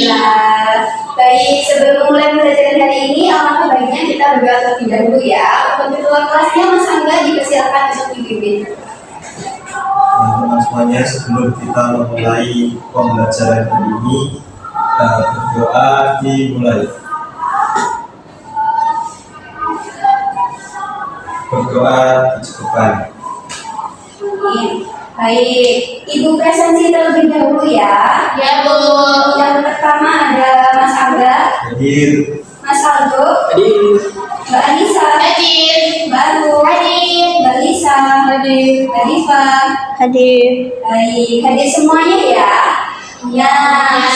Alhamdulillah. Baik, sebelum mulai pembelajaran hari ini, alangkah baiknya kita berdoa terlebih dahulu ya. Untuk ketua kelasnya Mas Angga dipersilakan untuk dipimpin. Teman-teman semuanya, sebelum kita memulai pembelajaran hari ini, berdoa dimulai. Berdoa dicukupkan. Baik, Ibu presensi terlebih dahulu ya. Ya, Bu. Yang pertama ada Mas Angga, Hadir. Mas Aldo, Hadir. Mbak Anissa, Hadir. Mbak Aru, Hadir. Mbak Lisa, Hadir. Mbak Diva. Hadir. Baik, hadir semuanya ya. Ya,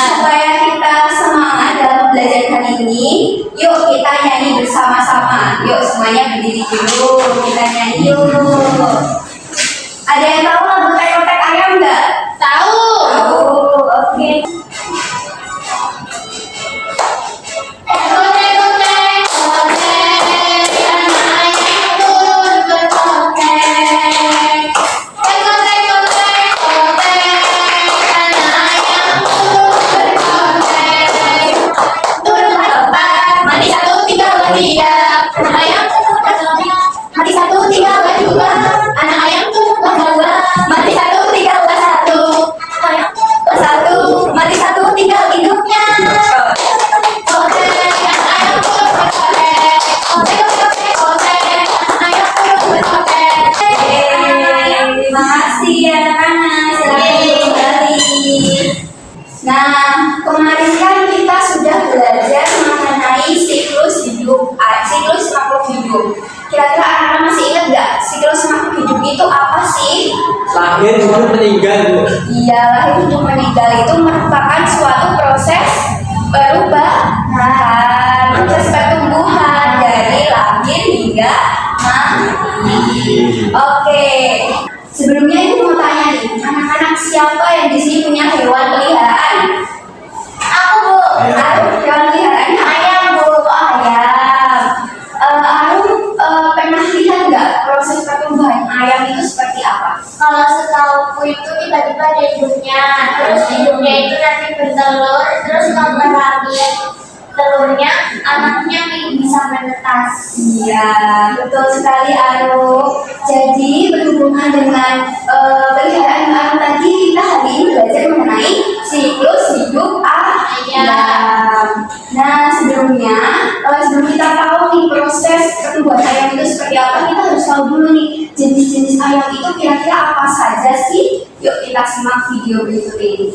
supaya kita semangat dalam belajar hari ini, yuk kita nyanyi bersama-sama. Yuk semuanya berdiri dulu, kita nyanyi yuk. Ada yang tahu lagu tek-tek ayam nggak? Tahu. Tahu, oke. Nah, kemarin kan kita sudah belajar mengenai siklus hidup, siklus makhluk hidup. Kira-kira anak-anak masih ingat nggak siklus makhluk hidup itu apa sih? Lahir, hidup, meninggal. Iya, lahir, hidup, meninggal itu merupakan suatu proses perubahan, proses pertumbuhan dari lahir hingga mati. Oke. Sebelumnya ibu mau tanya nih, anak-anak siapa yang di sini punya hewan peliharaan? Aku, Bu. Arum, hewan peliharaannya ayam, Bu. Oh, ayam. Arum pernah lihat nggak proses pertumbuhan ayam itu seperti apa? Kalau setauku itu tiba-tiba ada hidupnya, terus hidupnya itu nanti bertelur, terus kalau lagi telurnya, anaknya bisa menetas. Iya, betul sekali Arum. Jadi berhubungan dengan peliharaan ayam tadi, kita hari ini belajar mengenai siklus hidup ayam. Nah, sebelum kita tahu nih proses pertumbuhan ayam itu seperti apa, kita harus tahu dulu nih jenis-jenis ayam itu kira-kira apa saja sih. Yuk kita simak video berikut ini.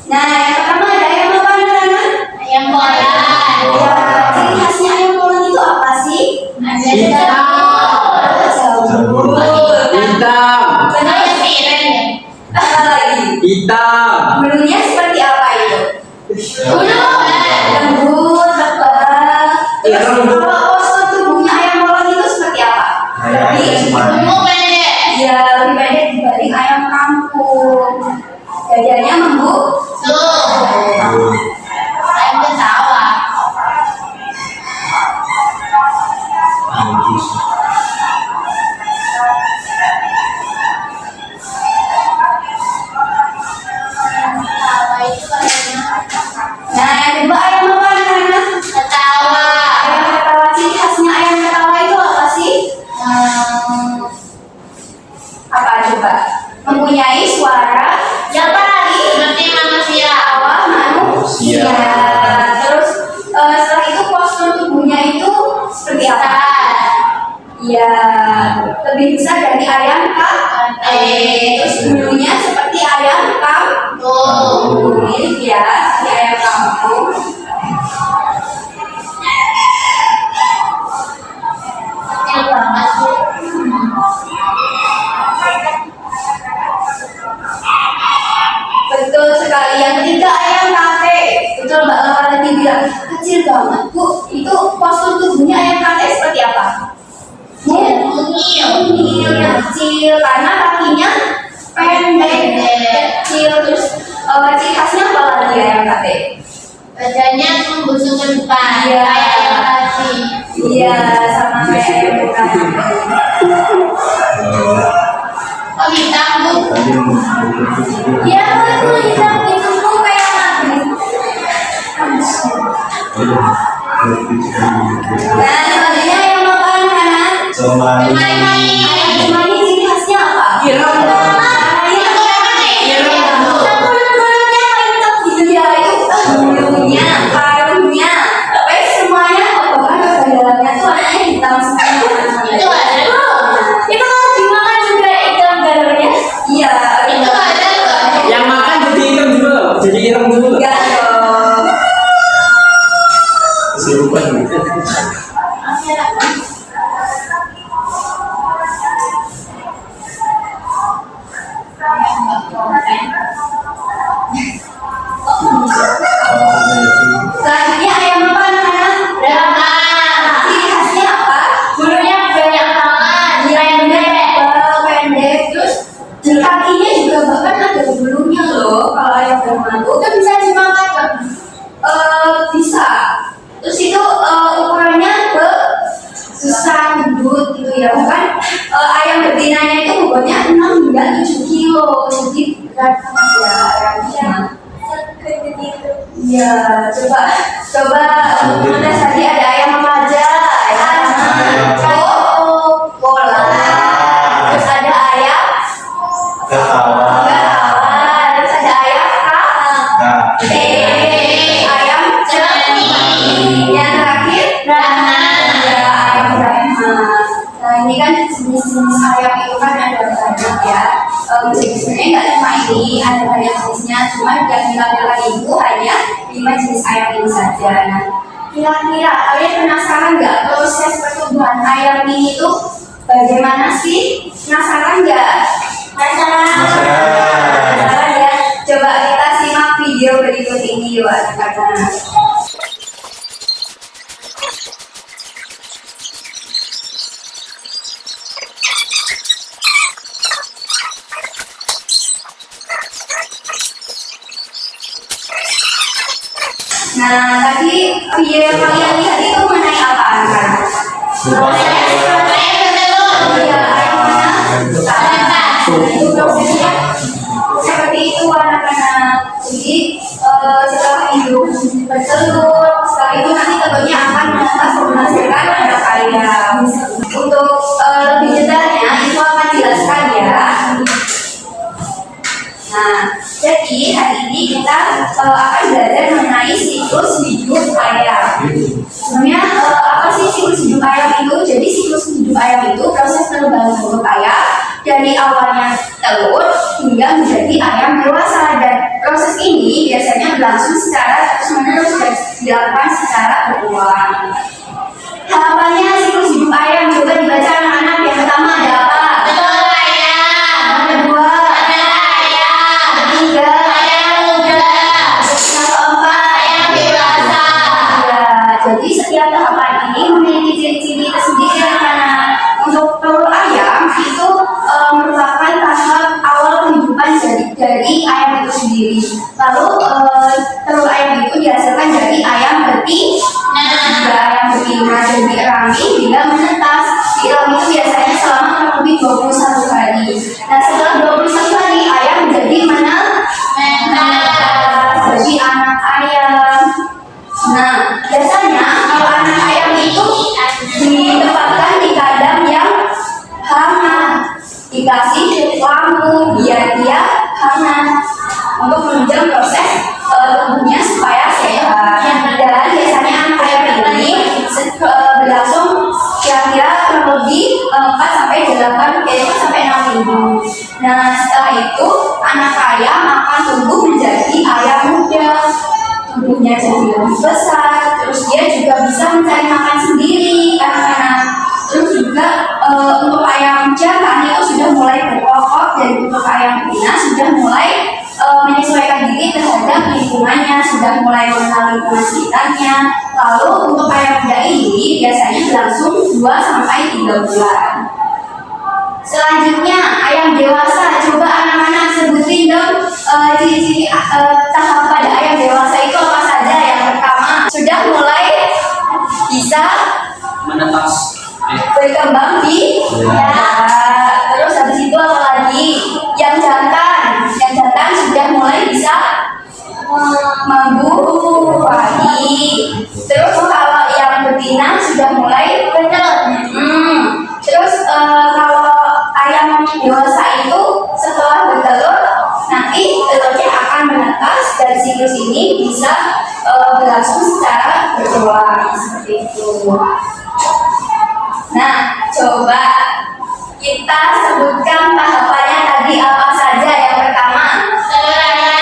Nah, yang pertama ada ayam apa anak-anak? Ayam kolam. Ya, ciri khasnya ayam kolam itu apa sih? Ada Jamur. Hitam. Ayam tiren. Apa lagi? Hitam. Bulunya seperti apa itu? Lembut, tebal. Terus kalau postur tubuhnya ayam kolam itu seperti apa? Gemuk pendek. Ya, lebih pendek dibanding ayam kampung. Dadanya membusuk. Ayam ketawa. Ketawa itu katanya Nah, yang kedua ayam apa anak-anak? ketawa. Ayam ketawa, ciri khasnya ayam ketawa itu apa sih? Apa coba? Mempunyai suara Yang lagi seperti manusia. awal manusia. Terus setelah itu postur tubuhnya itu seperti apa? Ya, lebih besar dari ayam Terus bulunya seperti ayam kampung. Mirip ya, seperti ayam kampung. Kecil banget, Bu. Betul sekali. Yang ketiga ayam kate. Betul Mbak Lala tadi bilang kecil banget Bu. Itu postur tubuhnya ayam kate seperti apa? Mungil. Mungil yang kecil karena kakinya pendek. ke depan. Iya. Kayak yang tadi. Iya, sama kayak yang bukan. Oh hitam bu. Tadi Iya, itu hitam itu tuh kayak nabi. Nah, selanjutnya yang makan kanan. Semai. Cuma ini ciri khasnya apa? Ireng. Bulunya, karungnya, pokoknya semuanya bahkan ke dalamnya tuh warnanya hitam semua. Itu ada loh. Itu kalau dimakan juga hitam garangnya. Iya, Itu ada loh. Yang makan jadi hitam juga loh. Jadi ireng juga. enggak dong. Kesurupan. Selanjutnya ayam apa anak-anak? Berapa? Ciri khasnya apa? Bulunya banyak banget. Pendek. Pendek, terus di kakinya juga bahkan ada bulunya loh. Kalau ayam bermadu Itu bisa dimakan kan? bisa. Terus itu ukurannya susah gendut gitu ya. Bahkan ayam betinanya itu bobotnya 6 hingga 7 kilo. Jadi berat banget ya ayamnya. Iya, coba untuk ngetes tadi ada ayam apa aja? Ayam bola. Terus ada ayam Ketawa. terus ada ayam ayam yang terakhir ada ayam Brahma. Nah ini kan jenis-jenis ayam itu kan ada banyak ya. Jadi sebenarnya nggak cuma ini, ada banyak jenisnya. Cuma yang ditampilkan itu hanya 5 jenis ayam ini saja. Nah, kira-kira kalian penasaran nggak proses pertumbuhan ayam ini tuh bagaimana sih? Penasaran nggak? Penasaran ya? Coba kita simak video berikut ini yuk anak-anak. Nah, tadi video yang kalian lihat itu mengenai apa anak-anak? Iya, ayam mana? Itu prosesnya seperti itu anak-anak. Jadi setelah induk bertelur, setelah itu nanti telurnya akan menghasilkan anak ayam. Untuk lebih detailnya itu akan dijelaskan ya. Nah, jadi hari ini kita akan belajar mengenai siklus hidup ayam. Sebenarnya apa sih siklus hidup ayam itu? Jadi siklus hidup ayam itu proses perubahan bentuk ayam dari awalnya telur hingga menjadi ayam dewasa, dan proses ini biasanya berlangsung secara terus-menerus dan dilakukan secara berulang. Harapannya siklus hidup ayam coba dibaca anak-anak. Yang pertama ada apa? Yang kedua, ketiga, yang keempat, ya, jadi setiap tahapan ini memiliki ciri-ciri tersendiri anak-anak. Untuk telur ayam itu merupakan tahap awal kehidupan dari ayam itu sendiri. Lalu telur ayam itu dihasilkan dari ayam betina, ayam betina jadi rangi hingga menetas. Di rangi itu biasanya selama kurang lebih 21 hari. Nah setelah 21 hari ayam menjadi jadi anak ayam. Nah biasanya kalau anak ayam itu ditempatkan di kandang yang hangat, dikasih lampu biar dia hangat untuk menunjang proses tumbuhnya supaya sehat. Dan biasanya anak ayam ini berlangsung kira-kira kurang lebih 4 sampai 6 minggu. Nah setelah itu anak ayam akan tumbuh menjadi ayam muda. Tubuhnya jadi lebih besar, terus dia juga bisa mencari makan sendiri anak-anak. Terus juga untuk ayam jantan itu sudah mulai berkokok, dan untuk ayam betina sudah mulai menyesuaikan diri terhadap lingkungannya, sudah mulai mengenal lingkungan sekitarnya. Lalu untuk ayam muda ini biasanya berlangsung 2 sampai 3 bulan. Selanjutnya ayam dewasa. Coba anak-anak sebutin dong ciri-ciri tahap pada ayam dewasa itu apa saja. Yang pertama sudah mulai menetas. Berkembang di Ya. terus habis itu apa lagi? Yang jantan sudah mulai bisa membuahi. Terus kalau yang betina sudah mulai bertelur. Terus kalau ayam dewasa itu setelah bertelur nanti telurnya akan menetas dan siklus ini bisa berlangsung secara berulang seperti itu. Nah, coba kita sebutkan tahapannya tadi apa saja. Yang pertama, Telur ayam.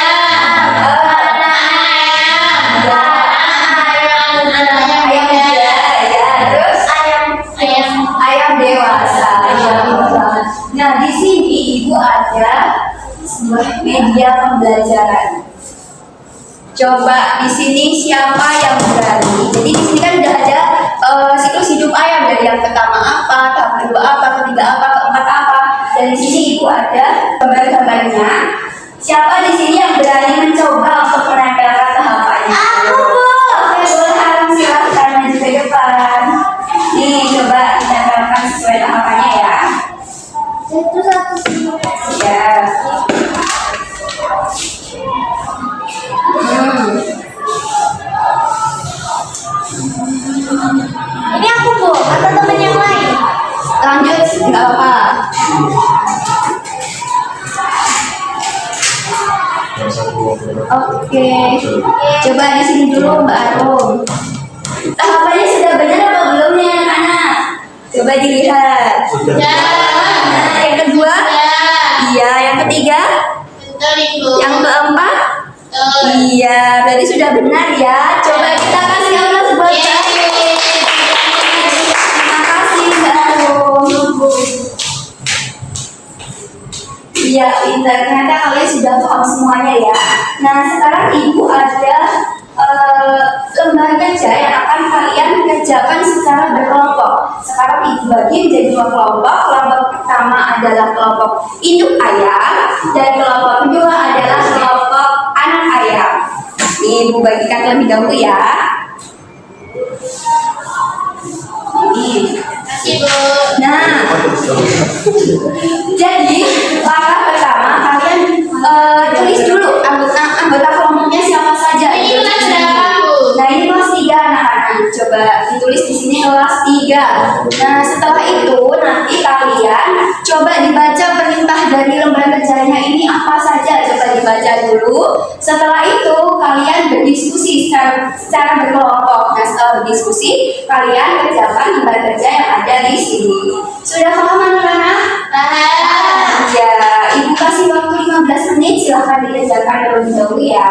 ayam muda, ya. Terus ayam dewasa. Ya. Nah, di sini ibu ada sebuah media pembelajaran. Coba di sini siapa yang berani? Jadi di sini kan udah ada siklus hidup ayam dari yang pertama apa, tahap kedua apa, ketiga apa, keempat apa. Dan di sini ibu ada gambar-gambarnya. Siapa di sini yang berani mencoba untuk menempelkan tahapannya? Aku, Bu. Oke, boleh Harum, silahkan maju ke depan. Nih, coba ditempelkan sesuai tahapannya ya. Itu satu sih. Ya. Ini aku, Bu, atau teman yang lain? Lanjut, nggak apa-apa. Oke, coba di sini dulu Mbak Arum. Tahapannya sudah benar apa belum ya anak? Coba dilihat. Sudah. Ya. Nah, yang kedua, iya. Yang ketiga, Betul, Ibu. yang keempat, Betul. iya. Berarti sudah benar ya. Coba kita kasih aplaus buat Iya, Mbak. Bu. Terima kasih Mbak Arum. Iya, pintar. Ternyata kalian sudah paham semuanya ya. Nah, sekarang ibu ada lembar kerja yang akan kalian kerjakan secara berkelompok. Sekarang ibu bagi menjadi dua kelompok. Kelompok pertama adalah kelompok induk ayam dan kelompok kedua adalah kelompok anak ayam. Ini ibu bagikan terlebih dahulu ya. Ini. Kasih, Bu. Nah, jadi langkah pertama kalian tulis dulu anggota kelompoknya siapa saja. Ini kelas berapa, Bu? Nah, ini kelas 3 anak-anak. Coba ditulis di sini kelas 3. Nah, setelah itu nanti kalian coba dibaca perintah dari lembar kerjanya ini apa saja. Coba dibaca dulu. Setelah itu kalian berdiskusi secara berkelompok. Nah, setelah berdiskusi kalian kerjakan lembar kerja yang ada di sini. Sudah paham anak-anak? Paham. Ya, ibu kasih waktu 15 menit. Silahkan dikerjakan terlebih dahulu ya.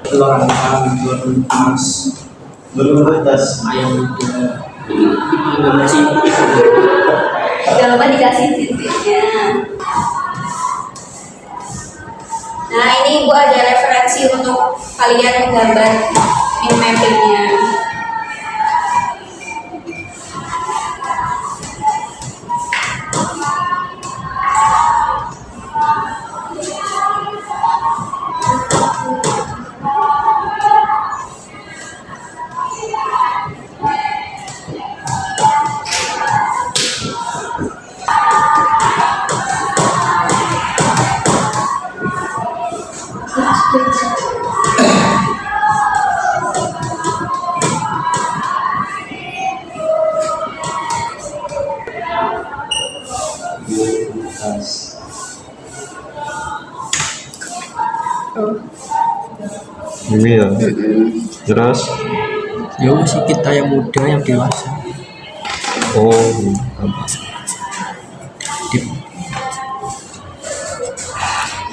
Telur ayam, telur emas, Berkualitas. ayam muda. Itu masih. Jangan lupa dikasih titiknya. Nah, ini ibu ada referensi untuk kalian menggambar mappingnya. Ini ya. Terus, Ya masih kita yang muda yang dewasa. oh,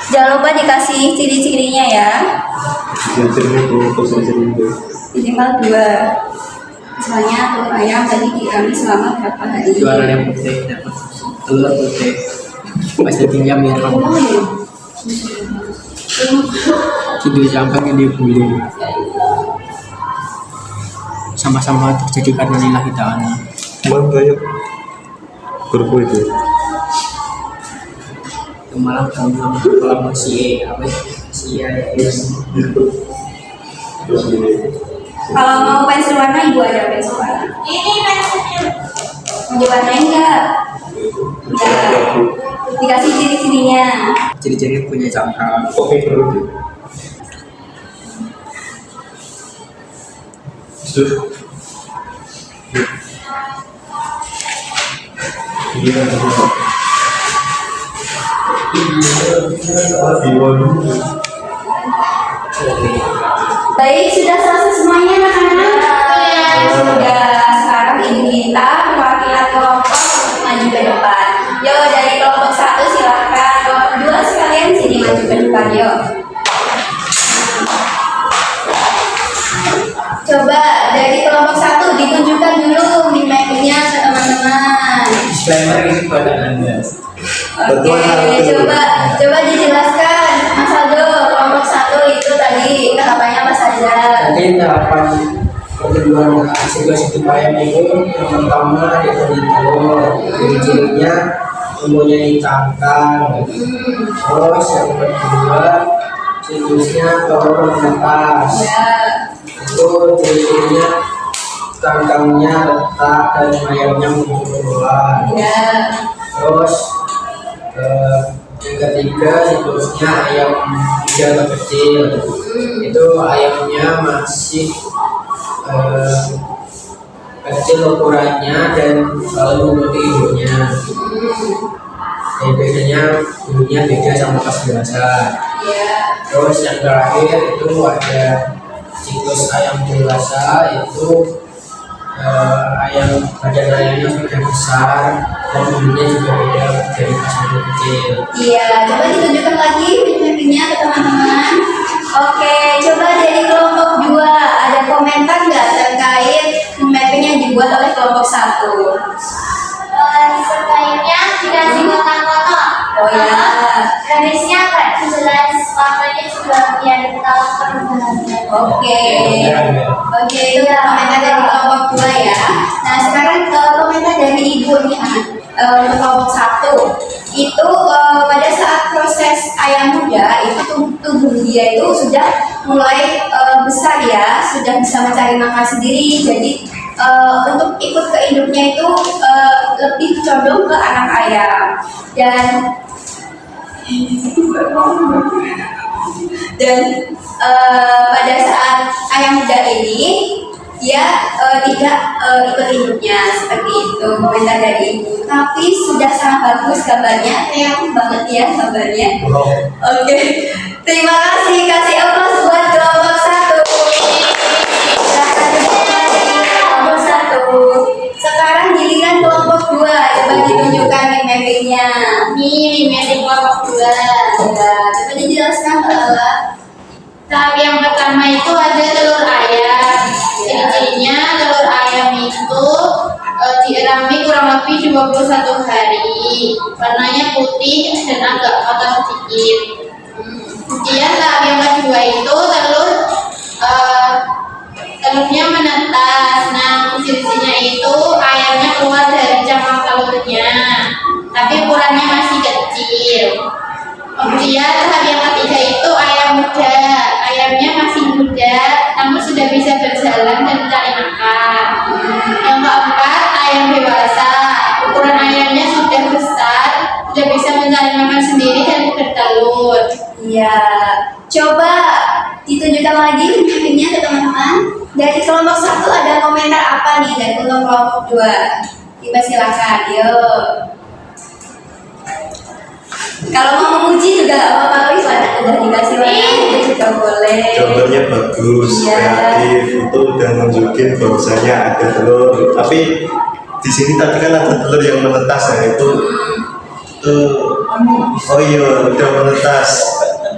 Jangan lupa dikasih ciri-cirinya ya. jadi itu khusus itu. Minimal 2. Misalnya telur ayam tadi diambil selama berapa hari? Jualan yang putih dapat telur putih. Pas dagingnya merah. Itu sampai di bulu. Sama-sama terjadi karena lillahi ta'ala. Bang, kayak Kurku itu. Itu malah kalau si apa si Terus ini. Kalau mau pensil warna, ibu ada pensil warna. Ini pensilnya. Mau diwarnain nggak? Nggak. Dikasih ciri-cirinya. ciri-ciri punya cangkang. Oke, perlu. Sudah. Ini kan apa? Baik, sudah selesai semuanya anak-anak. Sudah, sekarang ibu minta perwakilan kelompok untuk maju ke depan. Yo, dari kelompok 1 silahkan. Kelompok 2 sekalian sini maju ke depan, yuk. Coba dari kelompok 1 ditunjukkan dulu mind map-nya ke teman-teman. Disclaimer ini pada Anda. Oke, coba dijelaskan Mas Aldo, kelompok 1 itu tadi tahapannya apa saja? Nanti tahapan pertemuan situasi bayang itu yang pertama dari telur, ciri-cirinya mempunyai cangkang. Terus yang kedua siklusnya telur menetas. Ya, Itu ciri-cirinya cangkangnya retak dan ayamnya muncul keluar. ya, Terus yang ketiga siklusnya ayam muda atau kecil. Itu ayamnya masih kecil ukurannya dan selalu mengikuti ibunya. Jadi bedanya ibunya beda sama pas biasa. ya. Terus yang terakhir itu ada siklus ayam dewasa itu ayam badan ayamnya sudah besar dan ibunya juga beda dari pas masih kecil. Iya, coba ditunjukkan lagi mind map-nya ke teman-teman. Oke, coba dari kelompok 2 ada komentar nggak terkait mind map-nya yang dibuat oleh kelompok 1? Sebaiknya dikasih kotak-kotak. Oh ya. Garisnya nggak jelas, warnanya juga biar tahu perubahannya. Oke. Oke, itu komentar dari kelompok 2 ya. Nah, sekarang komentar dari ibu nih, untuk kelompok 1. Itu pada saat proses ayam muda itu tubuh dia itu sudah mulai besar ya, sudah bisa mencari makan sendiri. Jadi untuk ikut ke induknya itu lebih condong ke anak ayam. Dan pada saat ayam muda ini dia tidak ikut induknya, seperti itu komentar dari ibu. Tapi sudah sangat bagus gambarnya, kreatif banget ya gambarnya. Oke, terima kasih, kasih aplaus buat kelompok 1. Silahkan duduk lagi, kelompok 1. Sekarang giliran kelompok 2, coba ditunjukkan mind mapping-nya. Ini medik kelompok 2. Ya, coba dijelaskan Mbak Lala. Tahap yang pertama itu ada telur ayam. Ciri-cirinya telur ayam itu dierami kurang lebih 21 hari. Warnanya putih dan agak kotor sedikit. Kemudian tahap yang kedua itu telurnya menetas. Nah, ciri-cirinya itu ayamnya keluar dari cangkang telurnya, tapi ukurannya masih kecil. Kemudian tahap yang ketiga itu ayam muda. Ayamnya masih muda, namun sudah bisa berjalan dan mencari makan. Yang keempat, ayam dewasa. Ukuran ayamnya sudah besar, sudah bisa mencari makan sendiri dan bertelur. Iya, coba ditunjukkan lagi mappingnya ke teman-teman. Dari kelompok 1 ada komentar apa nih dari kelompok 2? Coba silakan, yuk. Kalau mau memuji juga nggak apa-apa, udah dikasih warna itu juga boleh. Gambarnya bagus, Iya. kreatif, itu udah nunjukin bahwasanya ada telur. Tapi di sini tadi kan ada telur yang menetas ya, itu oh iya udah menetas.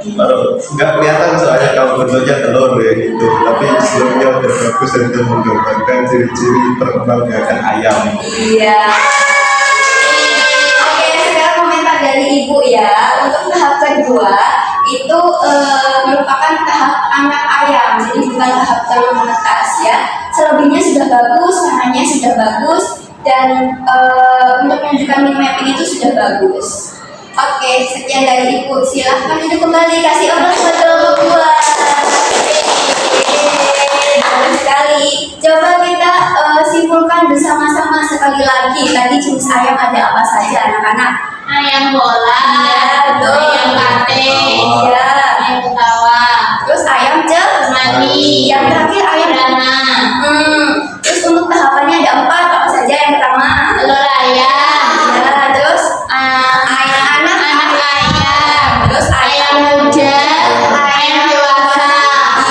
Nggak kelihatan soalnya kalau bentuknya telur ya gitu. Tapi sebelumnya udah bagus dan udah menggambarkan ciri-ciri perkembangan ayam. Iya. Oke, sekarang komentar dari ibu ya. Untuk tahap kedua itu merupakan tahap anak ayam, jadi bukan tahap telur menetas ya. Selebihnya sudah bagus, warnanya sudah bagus, dan untuk menunjukkan mind mapping itu sudah bagus. Oke, sekian dari Ibu. Silahkan duduk kembali, kasih orang buat kelompok dua. Bagus sekali. Coba kita simpulkan bersama-sama sekali lagi. Tadi jenis ayam ada apa saja, anak-anak? Ayam bola, Iya, betul. ayam kate, Iya. ayam ketawa, Terus ayam mani, yang terakhir ayam rana, Terus untuk tahapannya ada 4, apa saja? Yang pertama, telur ayam, ya, terus anak ayam, terus ayam muda, ayam dewasa.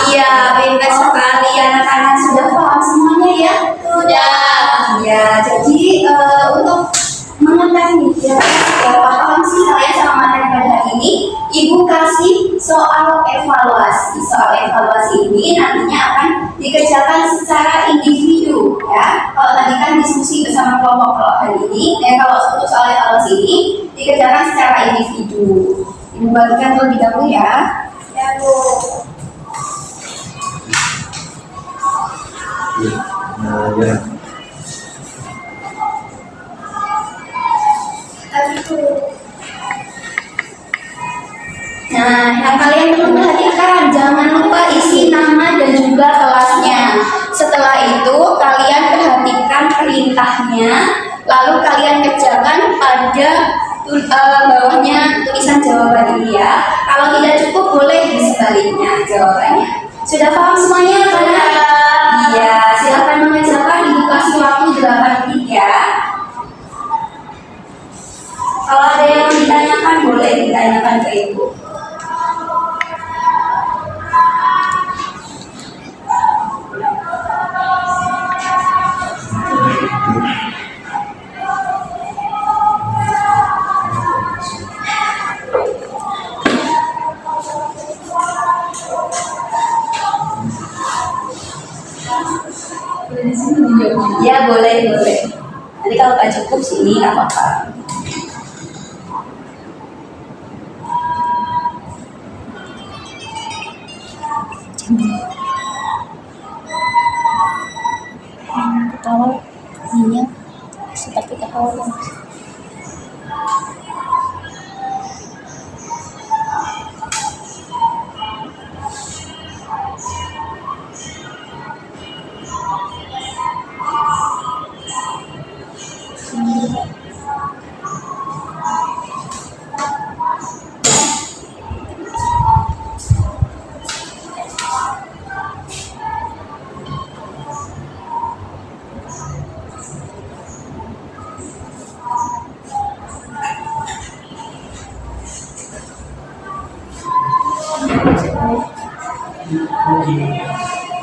Iya, pintar sekali anak-anak, sudah paham semuanya ya? Sudah. Ya, jadi untuk mengetahui ya, paham sih kalian sama materi pada hari ini, Ibu kasih soal evaluasi. Soal evaluasi ini nantinya akan dikerjakan secara individu ya. Kalau tadi kan diskusi bersama kelompok, kalau hari ini, kalau untuk soal evaluasi ini dikerjakan secara individu. Ibu bagikan terlebih dahulu ya. Ya Bu. Ya. Nah, yang kalian perlu perhatikan, jangan lupa isi nama dan juga kelasnya. Setelah itu, kalian perhatikan perintahnya, lalu kalian kerjakan pada bawahnya tulisan jawaban ini ya. Kalau tidak cukup, boleh di sebaliknya jawabannya. Sudah paham semuanya? Iya, silakan mengerjakan. Ibu kasih waktu 8 menit ya. Kalau ada yang ditanyakan, boleh ditanyakan ke Ibu. Ya boleh. Nanti kalau nggak cukup sini nggak apa-apa. Ketawa ininya seperti ketawa.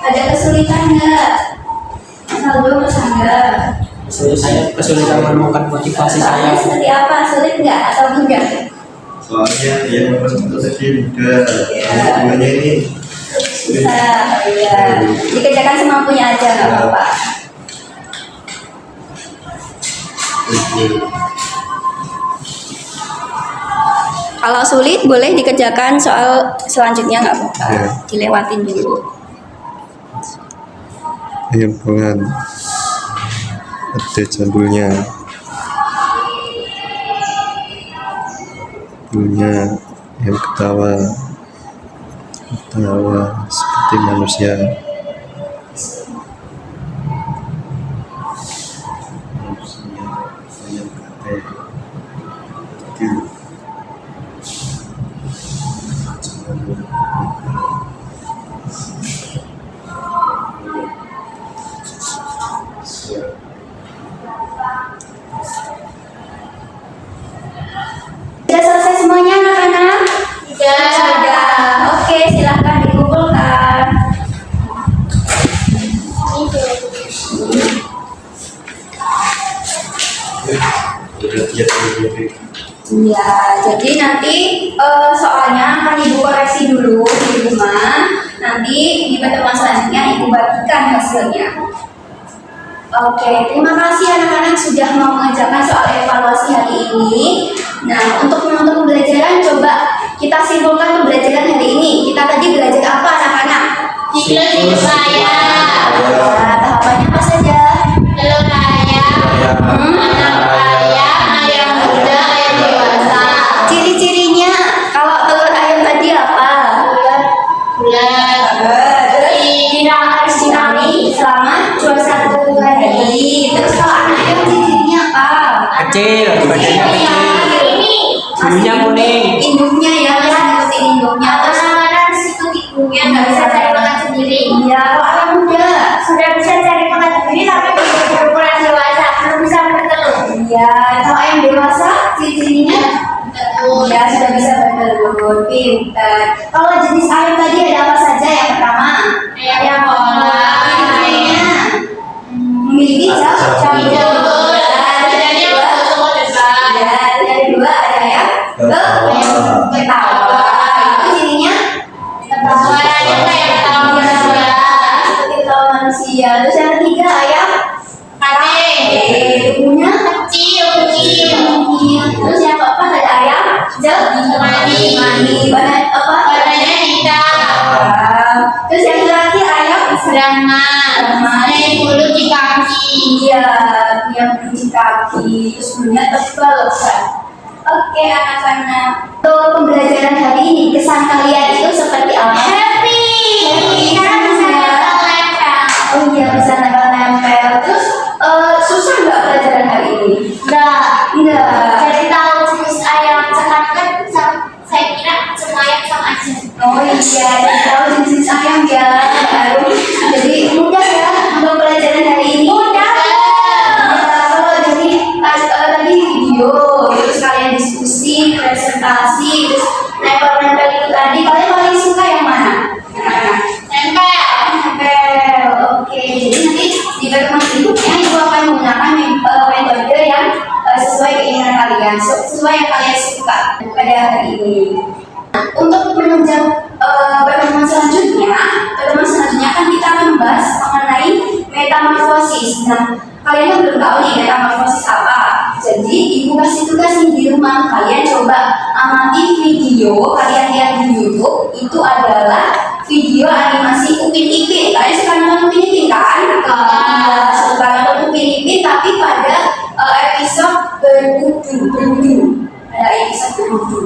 Ada kesulitan nggak? Saldo Mas Angga. Saya kesulitan menemukan motivasi saya. Seperti apa? Sulit nggak atau enggak? Soalnya yang membentuk tadi mudah, semuanya ini Susah, iya. Dikerjakan semampunya aja nggak apa-apa. Kalau sulit boleh dikerjakan soal selanjutnya nggak apa-apa. Ya. Dilewatin dulu. ayam pelan ada jambulnya yang ketawa seperti manusia. Ayam kate. Sudah selesai semuanya anak-anak? Sudah. Oke, silahkan dikumpulkan. Iya, jadi nanti soalnya akan Ibu koreksi dulu di rumah. Nanti di pertemuan selanjutnya Ibu bagikan hasilnya. Oke, terima kasih anak-anak sudah mau mengerjakan soal evaluasi hari ini. Nah, untuk menutup pembelajaran, coba kita simpulkan pembelajaran hari ini. Kita tadi belajar apa anak-anak? Siklus hidup ayam, Nah, tahapannya apa saja? telur ayam, bulan. Harus dirami selama 21 hari. Terus kalau anak ayam ciri-cirinya apa? Kecil, badannya kecil. Bulunya kuning. Induknya ya, harus ngikutin induknya. Terus Harus ikuti ibunya, nggak bisa cari makan sendiri. ya, kalau ayam muda, Sudah bisa cari makan sendiri tapi belum berukuran dewasa, belum bisa bertelur. ya, kalau ayam dewasa ciri-cirinya Betul. ya sudah bisa bertelur, pintar. Kalau jenis ayam tadi ada apa saja? Yang pertama, Ayam kolam. ciri-cirinya memiliki Cabut. Bedanya tunggu depan. Dari dua ada ayam ketawa. Itu cirinya Suaranya kayak ketawa manusia. seperti ketawa manusia. Terus yang ketiga ayam tubuhnya Kecil. Terus yang keempat ada ayam Mani. Badan apa? Warnanya hitam. Terus yang terakhir ayam Drama. Bulu di kaki. Iya, yang berisi kaki, terus bulunya tebal kan. Oke anak-anak, untuk pembelajaran hari ini kesan kalian itu seperti apa? Happy. Karena bisa nempel. Oh iya, bisa nempel-nempel. Terus susah nggak pelajaran hari ini? Enggak. Jadi tahu jenis ayam sekarang kan saya kira semua ayam sama aja. Oh iya, jadi tahu jenis ayam ya. Baru. Jadi mudah ya untuk pelajaran hari ini. Mudah. Kalau jadi tadi video, terus kalian diskusi, presentasi, terus nempel-nempel itu tadi, kalian paling suka yang mana? Anak-anak. Nempel. Nempel. Oke, jadi nanti di pertemuan berikutnya ibu akan menggunakan metode yang sesuai keinginan kalian, sesuai yang kalian suka pada hari ini. Untuk menunjang pertemuan selanjutnya kan kita akan membahas mengenai metamorfosis. Nah, kalian kan belum tahu nih metamorfosis apa. Jadi ibu kasih tugas nih di rumah, kalian coba amati video kalian lihat di YouTube. Itu adalah video animasi Upin Ipin. Kalian suka nonton Upin Ipin kan? Suka nonton Upin Ipin, tapi pada episode berwudu. Ada episode berwudu.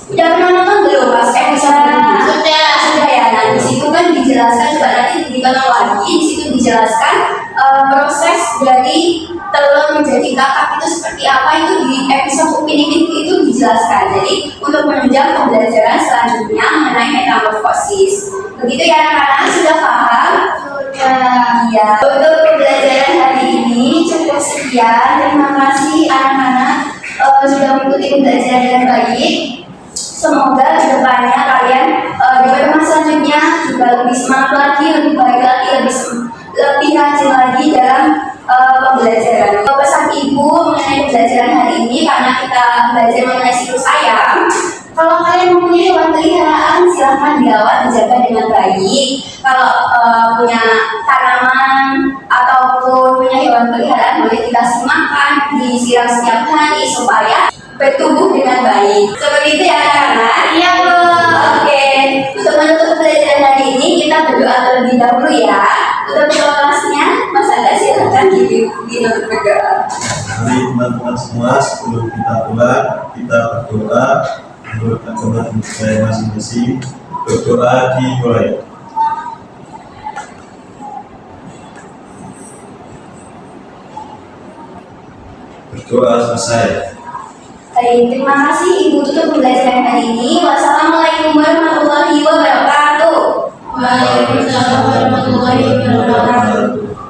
Udah pernah nonton belum pas episode berwudu? Sudah ya. Nah di situ kan dijelaskan, coba nanti ditonton lagi. Di situ dijelaskan proses dari telur menjadi kakap itu seperti apa, itu di episode Upin Ipin itu dijelaskan. Jadi untuk menunjang pembelajaran selanjutnya mengenai metamorfosis. Begitu ya anak-anak, sudah paham? Sudah. Iya. Untuk pembelajaran hari ini cukup sekian. Terima kasih anak-anak sudah mengikuti pembelajaran dengan baik. Semoga kedepannya kalian di pertemuan selanjutnya juga lebih semangat lagi, lebih baik lagi, lebih rajin lagi dalam pembelajaran. Pesan ibu mengenai pembelajaran hari ini, karena kita belajar mengenai siklus ayam. Kalau kalian mempunyai hewan peliharaan, silahkan dirawat, dijaga dengan baik. Kalau punya tanaman ataupun punya hewan peliharaan, boleh dikasih makan, disiram setiap hari supaya bertumbuh dengan baik. Seperti itu ya anak-anak. Iya Bu. Oke. Untuk menutup pembelajaran hari ini kita berdoa terlebih dahulu ya. Untuk kelasnya, Mas Anda silakan ditutup berdoa. Mari teman-teman semua, sebelum kita pulang, kita berdoa menurut agama saya masing-masing. Berdoa dimulai. Berdoa selesai. Baik, terima kasih Ibu tutup pembelajaran hari ini. Wassalamualaikum warahmatullahi wabarakatuh. Waalaikumsalam warahmatullahi wabarakatuh.